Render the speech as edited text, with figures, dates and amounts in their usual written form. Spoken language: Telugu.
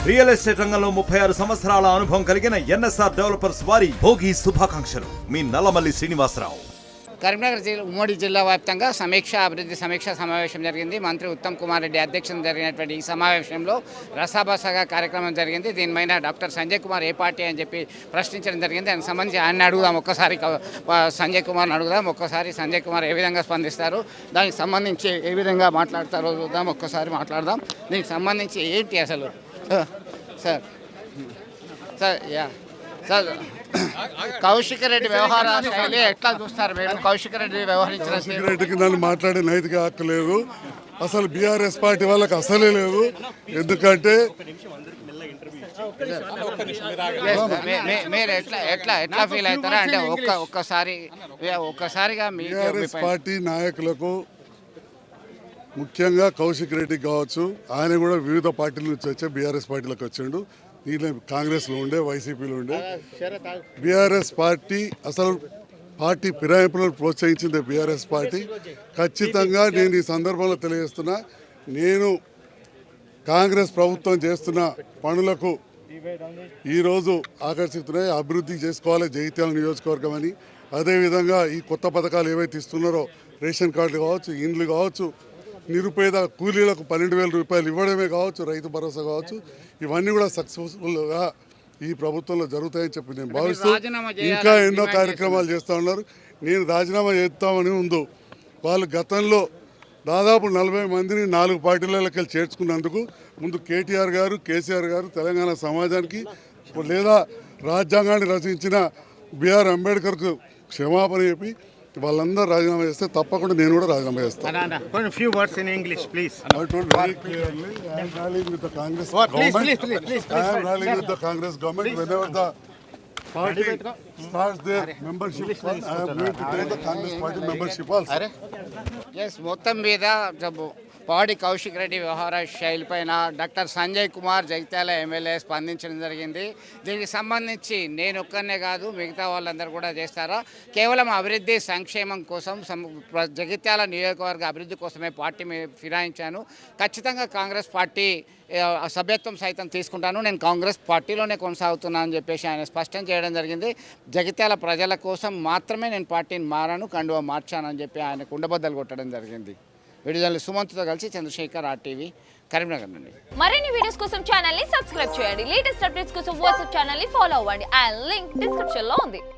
రియల్ ఎస్టేట్ రంగంలో 36 సంవత్సరాల అనుభవం కలిగిన ఎన్ఎస్ఆర్ డెవలపర్స్ వారి భోగి శుభాకాంక్షలు. మీ నల్లమల్లి శ్రీనివాసరావు. కరీంనగర్ జిల్లా ఉమ్మడి జిల్లా వ్యాప్తంగా అభివృద్ధి సమీక్ష సమావేశం జరిగింది. మంత్రి ఉత్తమ్ కుమార్ రెడ్డి అధ్యక్షతన జరిగినటువంటి ఈ సమావేశంలో రసాబసాగా కార్యక్రమం జరిగింది. దీనిపైన డాక్టర్ సంజయ్ కుమార్ ఏ పార్టీ అని చెప్పి ప్రశ్నించడం జరిగింది. దానికి సంబంధించి ఆయన అడుగుదాం, ఒక్కసారి సంజయ్ కుమార్ని అడుగుదాం, ఒక్కసారి సంజయ్ కుమార్ ఏ విధంగా స్పందిస్తారు, దానికి సంబంధించి ఏ విధంగా మాట్లాడతారో చూద్దాం, ఒక్కసారి మాట్లాడదాం. దీనికి సంబంధించి ఏంటి అసలు సార్ సార్ కౌశిక్ రెడ్డి వ్యవహార శైలి ఎట్లా చూస్తారు మీరు? కౌశిక్ రెడ్డి వ్యవహరించిన రెడ్డికి నన్ను మాట్లాడే నైతిక హక్కు లేదు. అసలు బీఆర్ఎస్ పార్టీ వాళ్ళకి అసలే లేదు. ఎందుకంటే మీరు ఎట్లా ఫీల్ అవుతారా అంటే ఒక్కసారిగా బీఆర్ఎస్ పార్టీ నాయకులకు ముఖ్యంగా కౌశిక్ రెడ్డికి కావచ్చు, ఆయన కూడా వివిధ పార్టీల నుంచి వచ్చే బీఆర్ఎస్ పార్టీలకు వచ్చిండు. దీనిలో కాంగ్రెస్లో ఉండే, వైసీపీలో ఉండే. బీఆర్ఎస్ పార్టీ అసలు పార్టీ ఫిరాయింపులను ప్రోత్సహించింది బీఆర్ఎస్ పార్టీ. ఖచ్చితంగా నేను ఈ సందర్భంలో తెలియజేస్తున్నా, నేను కాంగ్రెస్ ప్రభుత్వం చేస్తున్న పనులకు ఈరోజు ఆకర్షిస్తున్నాయి. అభివృద్ధి చేసుకోవాలి జగిత్యాల నియోజకవర్గం అని. అదేవిధంగా ఈ కొత్త పథకాలు ఏవైతే ఇస్తున్నారో, రేషన్ కార్డులు కావచ్చు, ఇండ్లు కావచ్చు, నిరుపేద కూలీలకు 12,000 రూపాయలు ఇవ్వడమే కావచ్చు, రైతు భరోసా కావచ్చు, ఇవన్నీ కూడా సక్సెస్ఫుల్గా ఈ ప్రభుత్వంలో జరుగుతాయని చెప్పి నేను భావిస్తూ ఇంకా ఎన్నో కార్యక్రమాలు చేస్తూ ఉన్నారు. నేను రాజీనామా చేస్తామని ఉందో వాళ్ళు గతంలో దాదాపు 40 మందిని 4 పార్టీలకి చేర్చుకున్నందుకు ముందు కేటీఆర్ గారు, కేసీఆర్ గారు తెలంగాణ సమాజానికి లేదా రాజ్యాంగాన్ని రచించిన బిఆర్ అంబేద్కర్కు క్షమాపణ చెప్పి వాళ్ళందరూ రాజీనామా చేస్తే తప్పకుండా నేను కూడా రాజీనామా చేస్తాను. Party starts their membership. I am going to take the Congress party membership also. Yes, మొత్తం మీద పాడి కౌశిక్ రెడ్డి వ్యవహార శైలి పైన డాక్టర్ సంజయ్ కుమార్ జగిత్యాల ఎమ్మెల్యే స్పందించడం జరిగింది. దీనికి సంబంధించి నేను ఒక్కనే కాదు, మిగతా వాళ్ళందరూ కూడా చేస్తారా, కేవలం అభివృద్ధి సంక్షేమం కోసం జగిత్యాల నియోజకవర్గ అభివృద్ధి కోసమే పార్టీ ఫిరాయించాను. ఖచ్చితంగా కాంగ్రెస్ పార్టీ సభ్యత్వం సైతం తీసుకుంటాను, నేను కాంగ్రెస్ పార్టీలోనే కొనసాగుతున్నాను అని చెప్పేసి ఆయన స్పష్టం చేయడం జరిగింది. జగిత్యాల ప్రజల కోసం మాత్రమే నేను పార్టీని మారాను, కండువా మార్చానని చెప్పి ఆయన కుండబద్దలు కొట్టడం జరిగింది. విడుదల సుమంత్తో కలిసి చంద్రశేఖర్, RTV, కరీంనగర్ నుండి. మరిన్ని వీడియోస్ కోసం ఛానల్ ని సబ్స్క్రైబ్ చేయండి. లేటెస్ట్ అప్డేట్స్ కోసం వాట్సాప్ ఛానల్ ని ఫాలో అవ్వండి. ఆ లింక్ డిస్క్రిప్షన్ లో ఉంది.